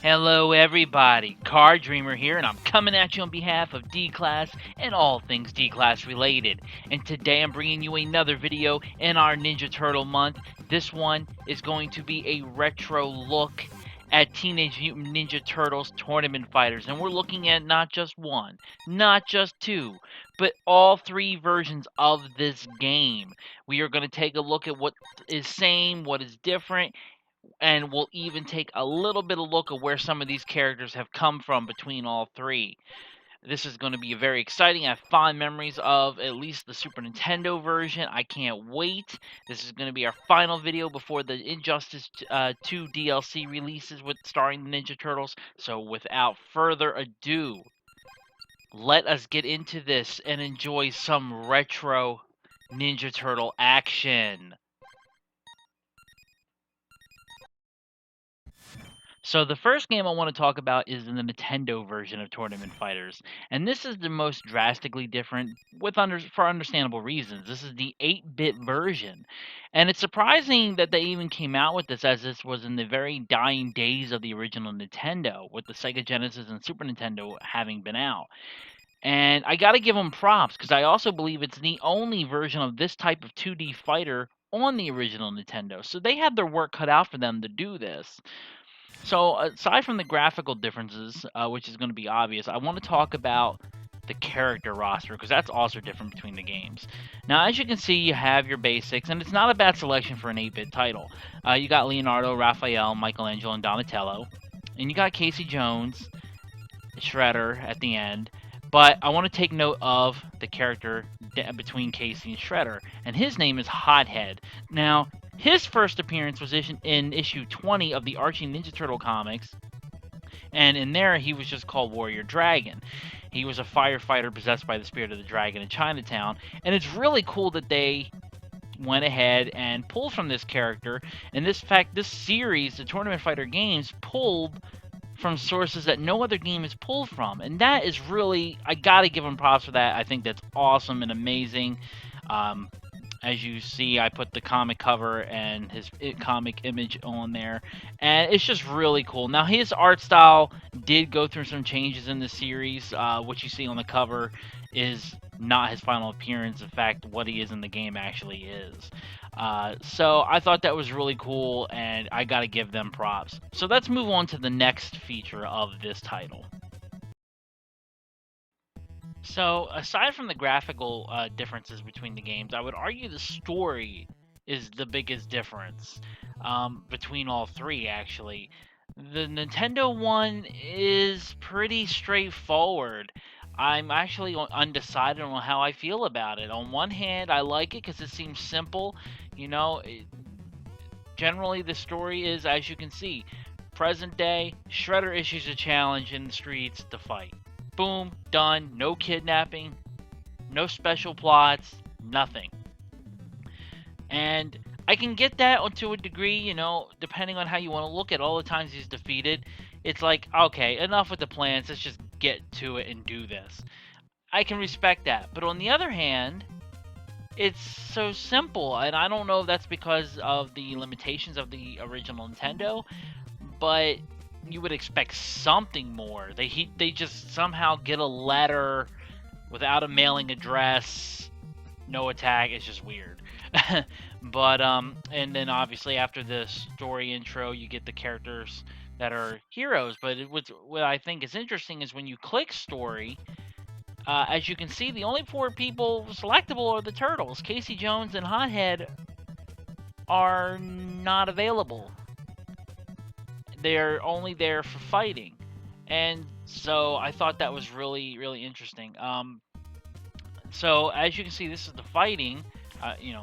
Hello everybody, Card Dreamer here, and I'm coming at you on behalf of D-Class and all things D-Class related. And today I'm bringing you another video in our Ninja Turtle month. This one is going to be a retro look at Teenage Mutant Ninja Turtles Tournament Fighters. And we're looking at not just one, not just two, but all three versions of this game. We are going to take a look at what is same, what is different, and we'll even take a little bit of look at where some of these characters have come from between all three. This is going to be very exciting. I have fond memories of at least the Super Nintendo version. I can't wait. This is going to be our final video before the Injustice 2 DLC releases with starring the Ninja Turtles. So without further ado, let us get into this and enjoy some retro Ninja Turtle action. So the first game I want to talk about is the Nintendo version of Tournament Fighters, and this is the most drastically different for understandable reasons. This is the 8-bit version, and it's surprising that they even came out with this, as this was in the very dying days of the original Nintendo, with the SEGA Genesis and Super Nintendo having been out. And I got to give them props because I also believe it's the only version of this type of 2D fighter on the original Nintendo. So they had their work cut out for them to do this. So, aside from the graphical differences, which is going to be obvious, I want to talk about the character roster because that's also different between the games. Now, as you can see, you have your basics, and it's not a bad selection for an 8-bit title. You got Leonardo, Raphael, Michelangelo, and Donatello, and you got Casey Jones, Shredder at the end. But I want to take note of the character between Casey and Shredder, and his name is Hothead. Now, his first appearance was in issue 20 of the Archie Ninja Turtle comics, and in there he was just called Warrior Dragon. He was a firefighter possessed by the spirit of the dragon in Chinatown, and it's really cool that they went ahead and pulled from this character. And this series, the Tournament Fighter games, pulled from sources that no other game is pulled from, and that is really, I gotta give them props for that. I think that's awesome and amazing. As you see, I put the comic cover and his comic image on there, and it's just really cool. Now, his art style did go through some changes in the series. What you see on the cover is not his final appearance. In fact, what he is in the game actually is. So I thought that was really cool, and I gotta give them props. So let's move on to the next feature of this title. So, aside from the graphical differences between the games, I would argue the story is the biggest difference between all three, actually. The Nintendo one is pretty straightforward. I'm actually undecided on how I feel about it. On one hand, I like it because it seems simple. Generally, the story is, as you can see, present day, Shredder issues a challenge in the streets to fight. Boom, done. No kidnapping, no special plots, nothing. And I can get that to a degree, depending on how you want to look at all the times he's defeated. It's like, okay, enough with the plans, let's just get to it and do this. I can respect that. But on the other hand, it's so simple, and I don't know if that's because of the limitations of the original Nintendo, but you would expect something more. They just somehow get a letter without a mailing address, no attack. It's just weird. But and then obviously after the story intro, you get the characters that are heroes. But what I think is interesting is when you click story, as you can see, the only 4 people selectable are the Turtles. Casey Jones and Hothead are not available. They're only there for fighting. And so I thought that was really, really interesting. So as you can see, this is the fighting.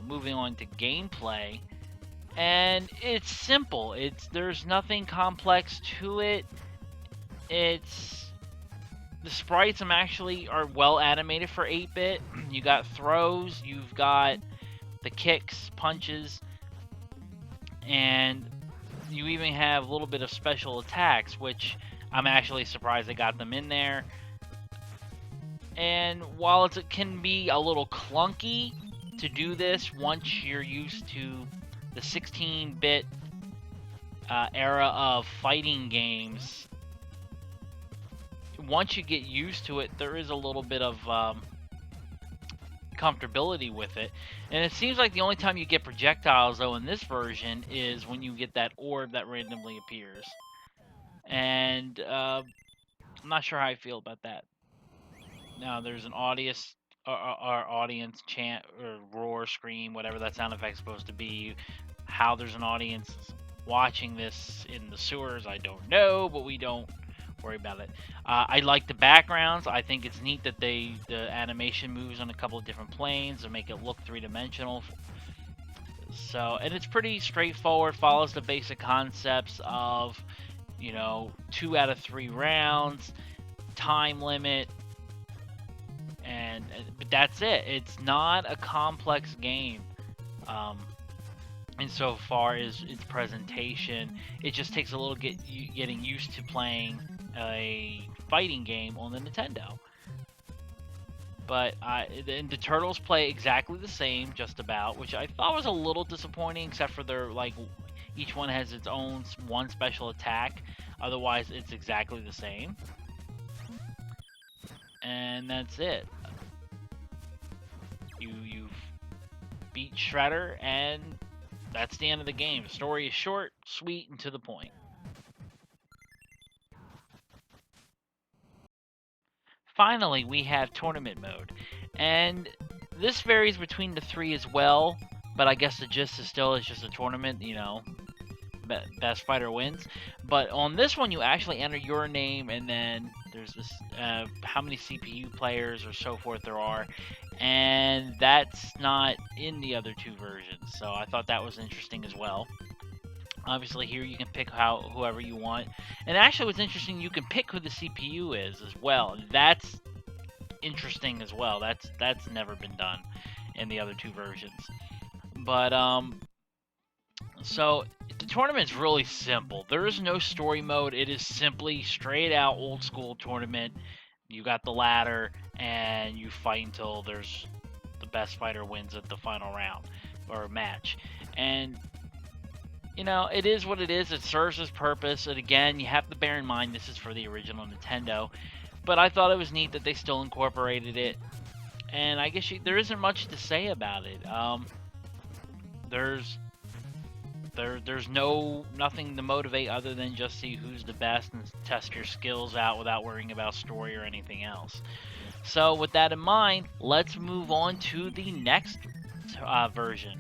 Moving on to gameplay, and it's simple. There's nothing complex to it. The sprites are well animated for 8-bit. You got throws, you've got the kicks, punches, and you even have a little bit of special attacks, which I'm actually surprised they got them in there. And while it can be a little clunky to do this once you're used to the 16-bit era of fighting games, once you get used to it, there is a little bit of comfortability with it. And it seems like the only time you get projectiles, though, in this version is when you get that orb that randomly appears. And I'm not sure how I feel about that. Now, there's an audience chant or roar, scream, whatever that sound effect's supposed to be. How there's an audience watching this in the sewers, I don't know, but we don't worry about it. I like the backgrounds. I think it's neat that the animation moves on a couple of different planes to make it look three-dimensional. So, and it's pretty straightforward, follows the basic concepts of, 2 out of 3 rounds, time limit, but that's it. It's not a complex game. Insofar as its presentation, it just takes a little getting used to playing a fighting game on the Nintendo. But the Turtles play exactly the same, just about, which I thought was a little disappointing, except for their each one has its own one special attack. Otherwise, it's exactly the same. And that's it. You beat Shredder, and that's the end of the game. The story is short, sweet, and to the point. Finally, we have tournament mode, and this varies between the 3 as well, but I guess the gist is still it's just a tournament, best fighter wins. But on this one, you actually enter your name, and then there's this how many CPU players or so forth there are, and that's not in the other 2 versions. So I thought that was interesting as well. Obviously, here you can pick whoever you want, and actually, what's interesting, you can pick who the CPU is as well. That's interesting as well. That's never been done in the other 2 versions. But so the tournament's really simple. There is no story mode. It is simply straight out old school tournament. You got the ladder, and you fight until there's the best fighter wins at the final round or match. And it is what it is. It serves its purpose. And again, you have to bear in mind this is for the original Nintendo. But I thought it was neat that they still incorporated it. And I guess there isn't much to say about it. There's nothing to motivate other than just see who's the best and test your skills out without worrying about story or anything else. So with that in mind, let's move on to the next version.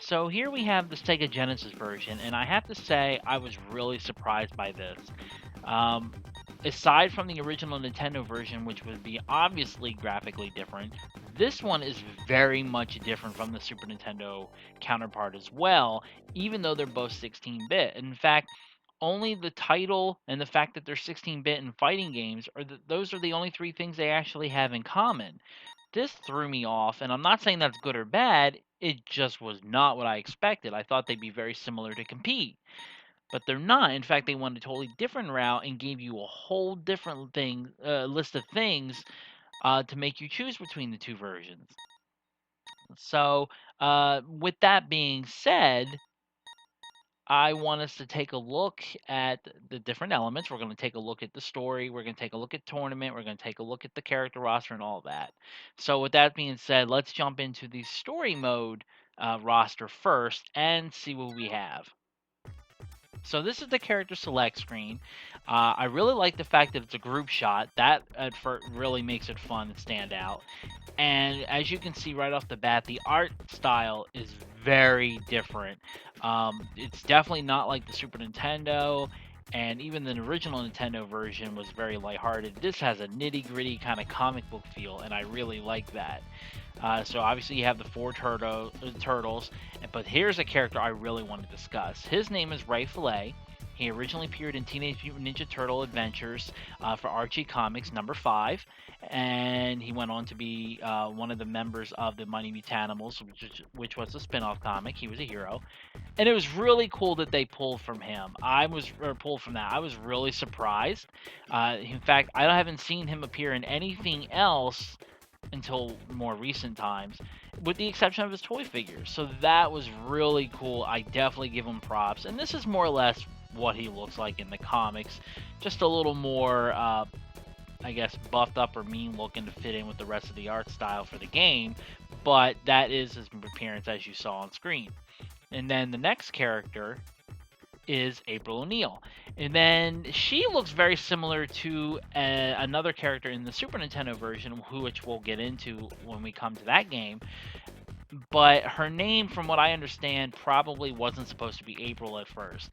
So here we have the SEGA Genesis version, and I have to say I was really surprised by this. Aside from the original Nintendo version, which would be obviously graphically different, this one is very much different from the Super Nintendo counterpart as well, even though they're both 16-bit. In fact, only the title and the fact that they're 16-bit and fighting games those are the only 3 things they actually have in common. This threw me off, and I'm not saying that's good or bad, it just was not what I expected. I thought they'd be very similar to compete. But they're not. In fact, they went a totally different route and gave you a whole different list of things to make you choose between the 2 versions. So, with that being said, I want us to take a look at the different elements. We're going to take a look at the story. We're going to take a look at tournament. We're going to take a look at the character roster and all that. So with that being said, let's jump into the story mode roster first and see what we have. So this is the character select screen. I really like the fact that it's a group shot. That really makes it fun and stand out. And as you can see right off the bat, the art style is very different. It's definitely not like the Super Nintendo, and even the original Nintendo version was very lighthearted. This has a nitty-gritty kind of comic book feel, and I really like that. So obviously you have the 4 turtles, but here's a character I really want to discuss. His name is Ray Fillet. He originally appeared in Teenage Mutant Ninja Turtle Adventures for Archie Comics #5, and he went on to be one of the members of the Mighty Mutanimals, which was a spin-off comic. He was a hero, and it was really cool that they pulled from him. Pulled from that. I was really surprised. In fact, I haven't seen him appear in anything else until more recent times. with the exception of his toy figures. So that was really cool. I definitely give him props. And this is more or less what he looks like in the comics, just a little more, I guess, buffed up or mean looking to fit in with the rest of the art style for the game. But that is his appearance as you saw on screen. And then the next character is April O'Neil. And then she looks very similar to another character in the Super Nintendo version, which we'll get into when we come to that game. But her name, from what I understand, probably wasn't supposed to be April at first.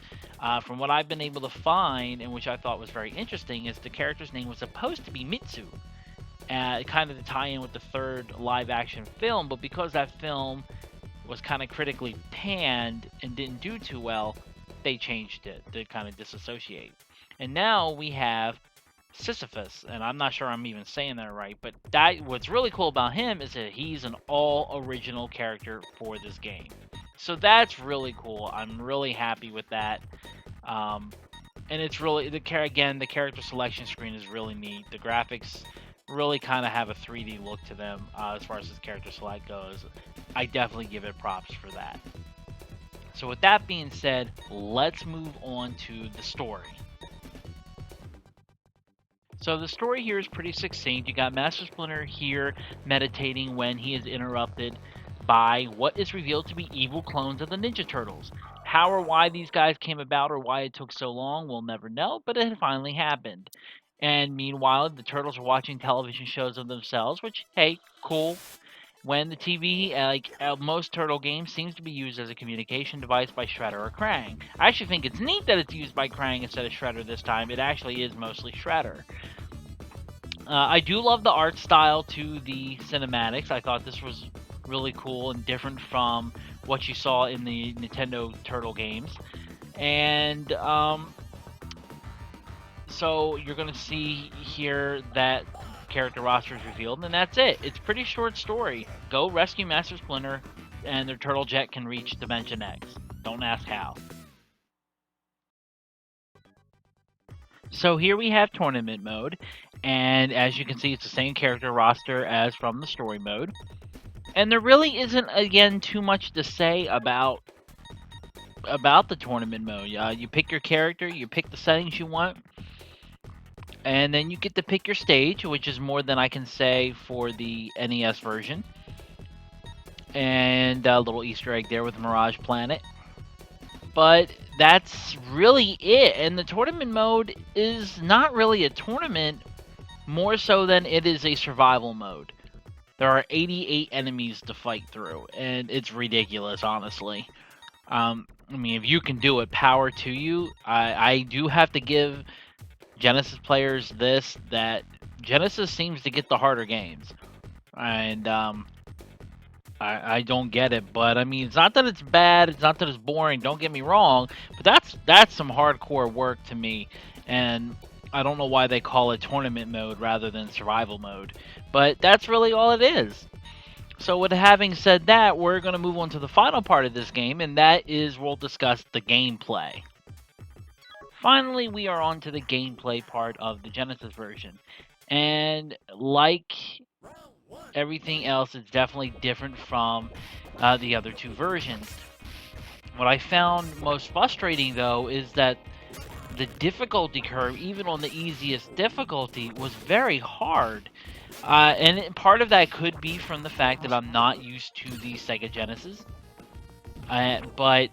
From what I've been able to find, and which I thought was very interesting, is the character's name was supposed to be Mitsu. Kind of to tie in with the third live action film, but because that film was kind of critically panned and didn't do too well, they changed it to kind of disassociate. And now we have Sisyphus, and I'm not sure I'm even saying that right, but what's really cool about him is that he's an all original character for this game. So that's really cool. I'm really happy with that. And it's really the character selection screen is really neat. The graphics really kind of have a 3D look to them as far as this character select goes. I definitely give it props for that. So with that being said, let's move on to the story. So the story here is pretty succinct. You got Master Splinter here meditating when he is interrupted by what is revealed to be evil clones of the Ninja Turtles. How or why these guys came about or why it took so long, we'll never know, but it finally happened. And meanwhile, the Turtles are watching television shows of themselves, which, hey, cool. When the TV, like most Turtle games, seems to be used as a communication device by Shredder or Krang. I actually think it's neat that it's used by Krang instead of Shredder this time. It actually is mostly Shredder. I do love the art style to the cinematics. I thought this was really cool and different from what you saw in the Nintendo Turtle games. And so you're going to see here that character roster is revealed, and that's it. It's a pretty short story. Go rescue Master Splinter, and their turtle jet can reach Dimension X. Don't ask how. So here we have tournament mode, and as you can see, it's the same character roster as from the story mode. And there really isn't, again, too much to say about the tournament mode. You pick your character, you pick the settings you want, and then you get to pick your stage, which is more than I can say for the NES version. And a little Easter egg there with Mirage Planet. But that's really it. And the tournament mode is not really a tournament, more so than it is a survival mode. There are 88 enemies to fight through, and it's ridiculous, honestly. I mean, if you can do it, power to you. I do have to give Genesis players this, that Genesis seems to get the harder games. And I don't get it, but I mean, it's not that it's bad, it's not that it's boring, don't get me wrong, but that's some hardcore work to me, and I don't know why they call it tournament mode rather than survival mode, but that's really all it is. So with having said that, we're going to move on to the final part of this game, and that is we'll discuss the gameplay. Finally, we are on to the gameplay part of the Genesis version, and like everything else is definitely different from the other two versions. What I found most frustrating, though, is that the difficulty curve, even on the easiest difficulty, was very hard. And part of that could be from the fact that I'm not used to the SEGA Genesis. But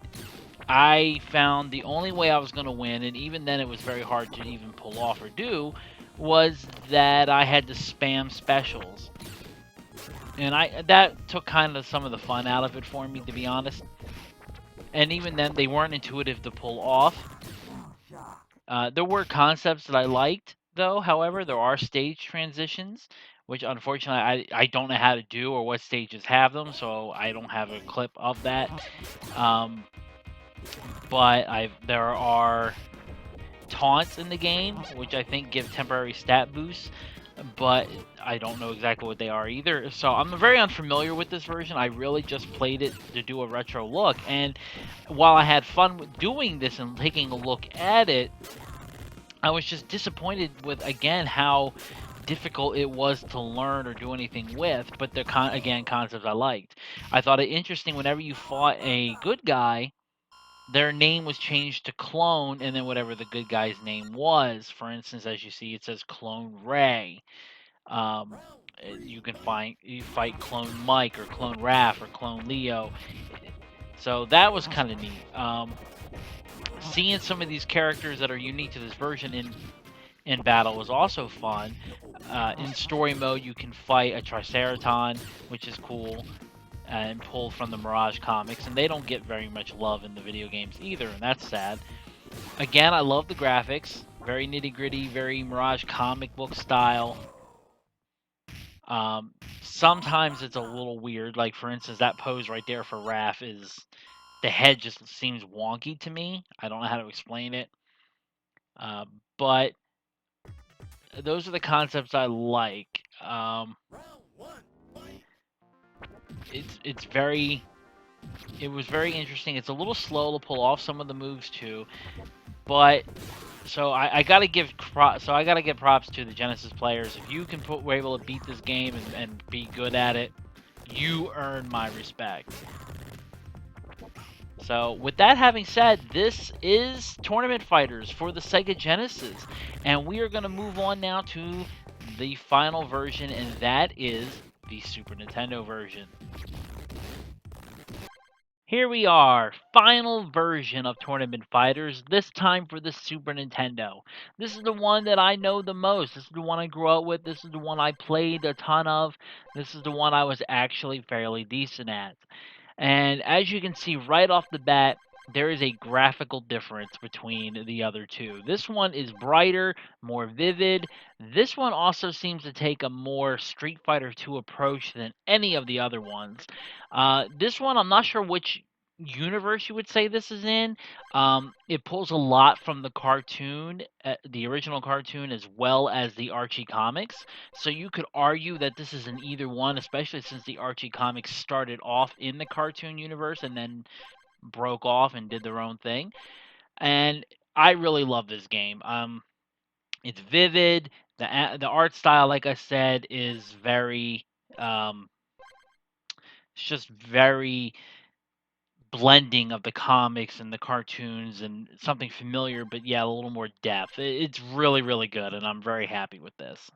I found the only way I was going to win, and even then it was very hard to even pull off or do, was that I had to spam specials. And that took kind of some of the fun out of it for me, to be honest. And even then, they weren't intuitive to pull off. There were concepts that I liked, though. However, there are stage transitions, which unfortunately I don't know how to do or what stages have them, so I don't have a clip of that. But there are taunts in the game, which I think give temporary stat boosts, but I don't know exactly what they are either. So I'm very unfamiliar with this version. I really just played it to do a retro look, and while I had fun with doing this and taking a look at it, I was just disappointed with, again, how difficult it was to learn or do anything with, but they're again concepts I liked. I thought it interesting whenever you fought a good guy, their name was changed to Clone, and then whatever the good guy's name was. For instance, as you see, it says Clone Ray. Um, you fight Clone Mike or Clone Raph or Clone Leo. So that was kind of neat. Seeing some of these characters that are unique to this version in battle was also fun. In story mode, you can fight a Triceraton, which is cool, and pulled from the Mirage comics, and they don't get very much love in the video games either, and that's sad. Again, I love the graphics, very nitty gritty, very Mirage comic book style. Sometimes it's a little weird, like for instance, that pose right there for Raph is the head just seems wonky to me. I don't know how to explain it, but those are the concepts I like. It was very interesting. It's a little slow to pull off some of the moves too, but so I gotta give props to the Genesis players. If you were able to beat this game and be good at it, you earn my respect. So with that having said, this is Tournament Fighters for the SEGA Genesis, and we are going to move on now to the final version, and that is the Super Nintendo version. Here we are, final version of Tournament Fighters, this time for the Super Nintendo. This is the one that I know the most. This is the one I grew up with. This is the one I played a ton of. This is the one I was actually fairly decent at. And as you can see right off the bat, there is a graphical difference between the other two. This one is brighter, more vivid. This one also seems to take a more Street Fighter 2 approach than any of the other ones. This one, I'm not sure which universe you would say this is in. It pulls a lot from the cartoon, the original cartoon, as well as the Archie comics. So you could argue that this is in either one, especially since the Archie comics started off in the cartoon universe and then broke off and did their own thing. And I really love this game. It's vivid. The art style, like I said, is very it's just very blending of the comics and the cartoons and something familiar, but yeah, a little more depth. It's really, really good, and I'm very happy with this.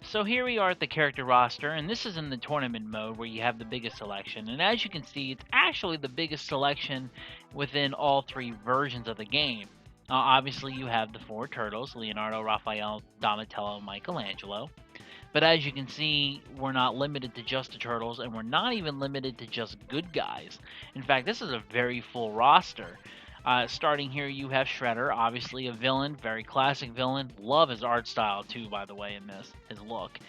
So here we are at the character roster, and this is in the tournament mode where you have the biggest selection. And as you can see, it's actually the biggest selection within all three versions of the game. Obviously, you have the four turtles, Leonardo, Raphael, Donatello, and Michelangelo. But as you can see, we're not limited to just the turtles, and we're not even limited to just good guys. In fact, this is a very full roster. Starting here, you have Shredder, obviously a villain, very classic villain. Love his art style, too, by the way, in this, his look.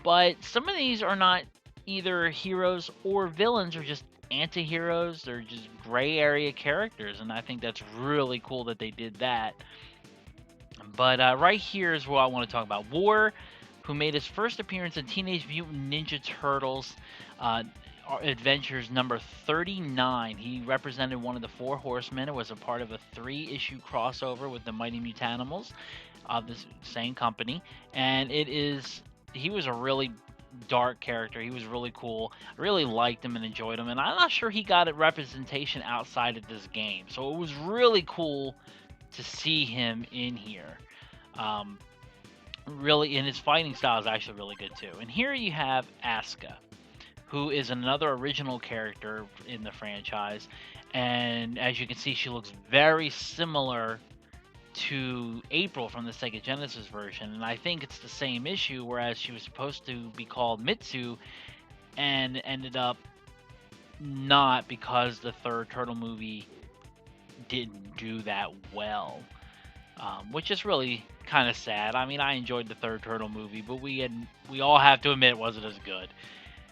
But some of these are not either heroes or villains, or just anti-heroes. They're just gray area characters, and I think that's really cool that they did that. But right here is what I want to talk about. War, who made his first appearance in Teenage Mutant Ninja Turtles Adventures number 39. He represented one of the Four Horsemen. It was a part of a 3-issue crossover with the Mighty Mutanimals of this same company. And he was a really dark character. He was really cool. I really liked him and enjoyed him. And I'm not sure he got a representation outside of this game. So it was really cool to see him in here. Really, and his fighting style is actually really good too. And here you have Asuka, who is another original character in the franchise. And as you can see, she looks very similar to April from the SEGA Genesis version. And I think it's the same issue, whereas she was supposed to be called Mitsu and ended up not, because the third Turtle movie didn't do that well. Which is really kind of sad. I mean, I enjoyed the third Turtle movie, but we all have to admit it wasn't as good.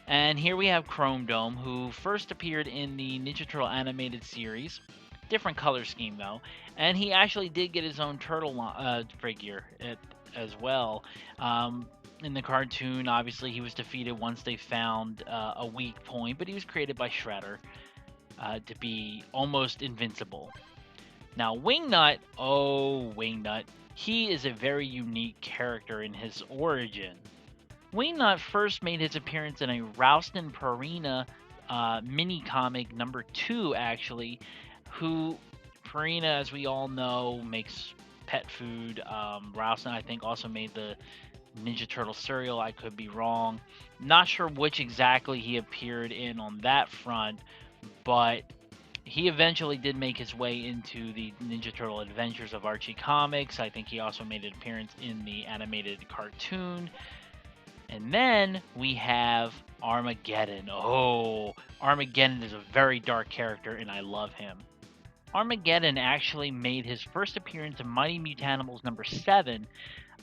And here we have Chrome Dome, who first appeared in the Ninja Turtle animated series. Different color scheme, though. And he actually did get his own turtle figure as well. In the cartoon, obviously, he was defeated once they found a weak point, but he was created by Shredder to be almost invincible. Now, Wingnut, He is a very unique character in his origin. Wingnut first made his appearance in a Rouston Purina mini comic number 2, actually, who Purina, as we all know, makes pet food. Rouston, I think, also made the Ninja Turtle cereal. I could be wrong. Not sure which exactly he appeared in on that front, but he eventually did make his way into the Ninja Turtle Adventures of Archie Comics. I think he also made an appearance in the animated cartoon. And then we have Armageddon. Oh, Armageddon is a very dark character, and I love him. Armageddon actually made his first appearance in Mighty Mutanimals number 7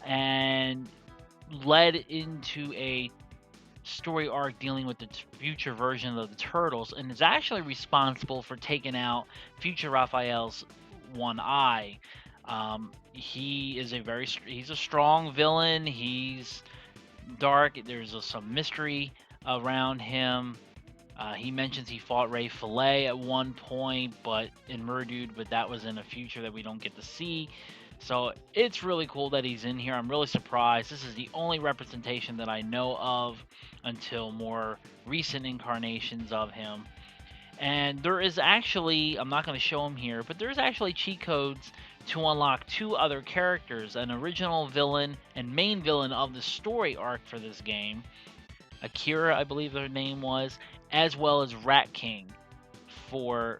and led into a story arc dealing with the future version of the Turtles, and is actually responsible for taking out future Raphael's one eye. He's a strong villain. He's dark. There's some mystery around him. He mentions he fought Ray Fillet at one point, but in Murdude, but that was in a future that we don't get to see. So it's really cool that he's in here. I'm really surprised. This is the only representation that I know of until more recent incarnations of him. And there is actually, I'm not going to show him here, but there's actually cheat codes to unlock 2 other characters, an original villain and main villain of the story arc for this game, Akira, I believe their name was, as well as Rat King for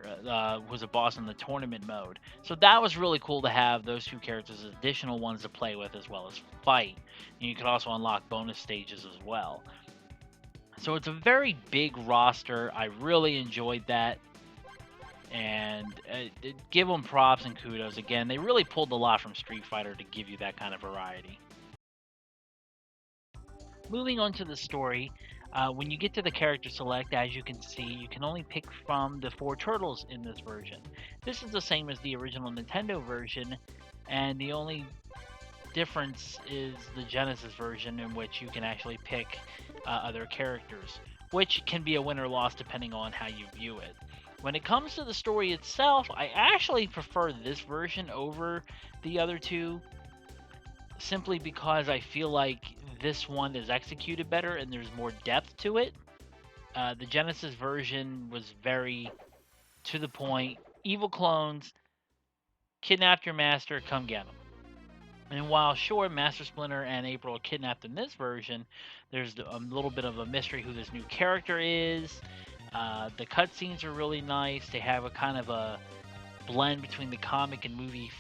was a boss in the tournament mode. So that was really cool to have those 2 characters as additional ones to play with as well as fight. And you could also unlock bonus stages as well. So it's a very big roster. I really enjoyed that. And give them props and kudos. Again, they really pulled a lot from Street Fighter to give you that kind of variety. Moving on to the story, when you get to the character select, as you can see, you can only pick from the 4 turtles in this version. This is the same as the original Nintendo version, and the only difference is the Genesis version, in which you can actually pick other characters, which can be a win or loss depending on how you view it. When it comes to the story itself, I actually prefer this version over the other 2, simply because I feel like this one is executed better and there's more depth to it. The Genesis version was very to the point. Evil clones, kidnapped your master, come get them. And while sure, Master Splinter and April are kidnapped in this version, there's a little bit of a mystery who this new character is. The cutscenes are really nice. They have a kind of a blend between the comic and movie,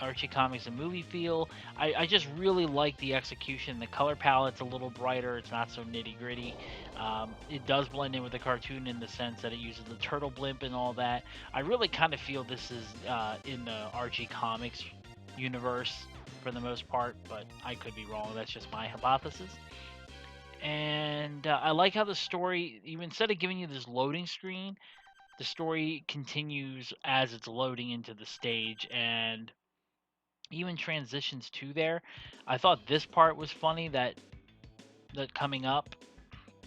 Archie comics and movie feel. I just really like the execution. The color palette's a little brighter. It's not so nitty gritty. It does blend in with the cartoon in the sense that it uses the turtle blimp and all that. I really kind of feel this is in the Archie comics universe for the most part, but I could be wrong. That's just my hypothesis. And I like how the story, even instead of giving you this loading screen, the story continues as it's loading into the stage and even transitions to there. I thought this part was funny that coming up,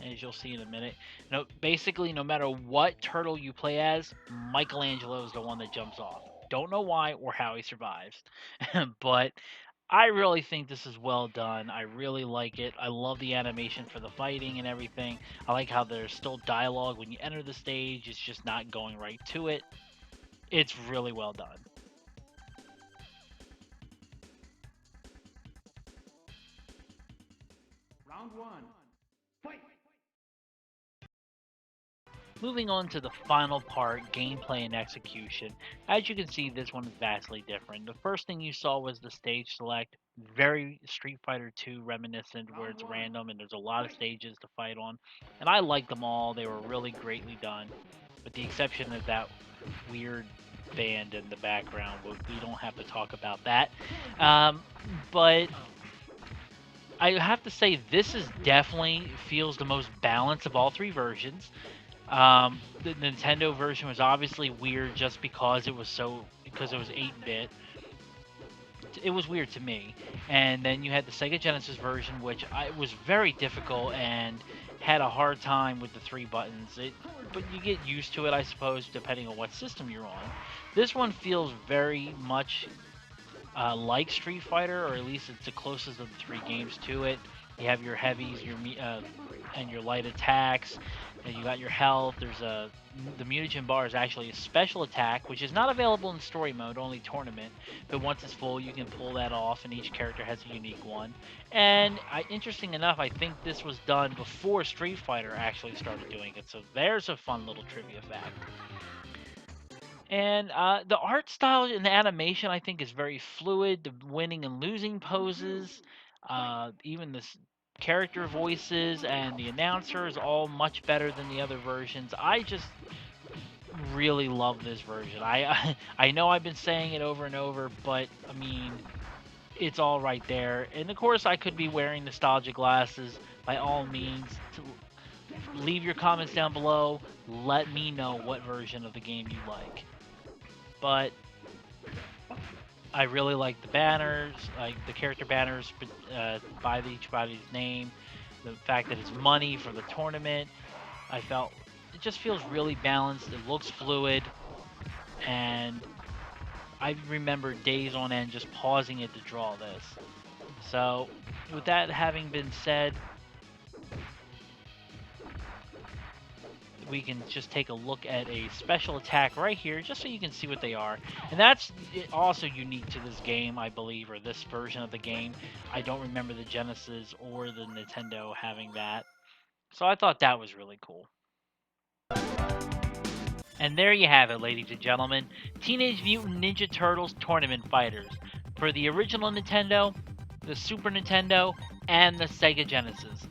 as you'll see in a minute. No, basically, no matter what turtle you play as, Michelangelo is the one that jumps off. Don't know why or how he survives, but I really think this is well done. I really like it. I love the animation for the fighting and everything. I like how there's still dialogue when you enter the stage. It's just not going right to it. It's really well done. Round 1. Fight! Moving on to the final part, gameplay and execution. As you can see, this one is vastly different. The first thing you saw was the stage select, very Street Fighter 2 reminiscent, where it's random and there's a lot of stages to fight on. And I like them all. They were really greatly done, with the exception of that weird band in the background. We don't have to talk about that. But I have to say, this is definitely feels the most balanced of all 3 versions. The Nintendo version was obviously weird just because it was 8-bit. It was weird to me. And then you had the SEGA Genesis version, which was very difficult and had a hard time with the 3 buttons. But you get used to it, I suppose, depending on what system you're on. This one feels very much like Street Fighter, or at least it's the closest of the three games to it. You have your heavies, and your light attacks, and you got your health. The mutagen bar is actually a special attack, which is not available in story mode, only tournament. But once it's full, you can pull that off, and each character has a unique one. And interesting enough, I think this was done before Street Fighter actually started doing it. So there's a fun little trivia fact. And the art style and the animation, I think, is very fluid. The winning and losing poses, even character voices and the announcer is all much better than the other versions. I just really love this version. I know I've been saying it over and over, but I mean, it's all right there. And of course, I could be wearing nostalgia glasses. By all means, leave your comments down below. Let me know what version of the game you like. But I really like the banners, like the character banners by each body's name. The fact that it's money for the tournament, I felt it just feels really balanced. It looks fluid, and I remember days on end just pausing it to draw this. So, with that having been said, we can just take a look at a special attack right here, just so you can see what they are. And that's also unique to this game, I believe, or this version of the game. I don't remember the Genesis or the Nintendo having that. So I thought that was really cool. And there you have it, ladies and gentlemen. Teenage Mutant Ninja Turtles Tournament Fighters. For the original Nintendo, the Super Nintendo, and the SEGA Genesis.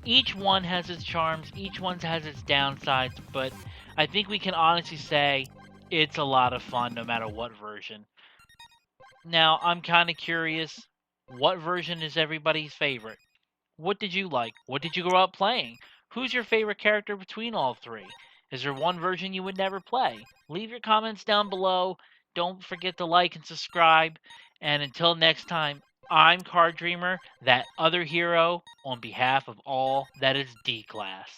Each one has its charms, each one has its downsides, but I think we can honestly say it's a lot of fun no matter what version. Now, I'm kind of curious, what version is everybody's favorite? What did you like? What did you grow up playing? Who's your favorite character between all three? Is there one version you would never play? Leave your comments down below. Don't forget to like and subscribe. And until next time, I'm Card Dreamer, that other hero, on behalf of all that is D-Class.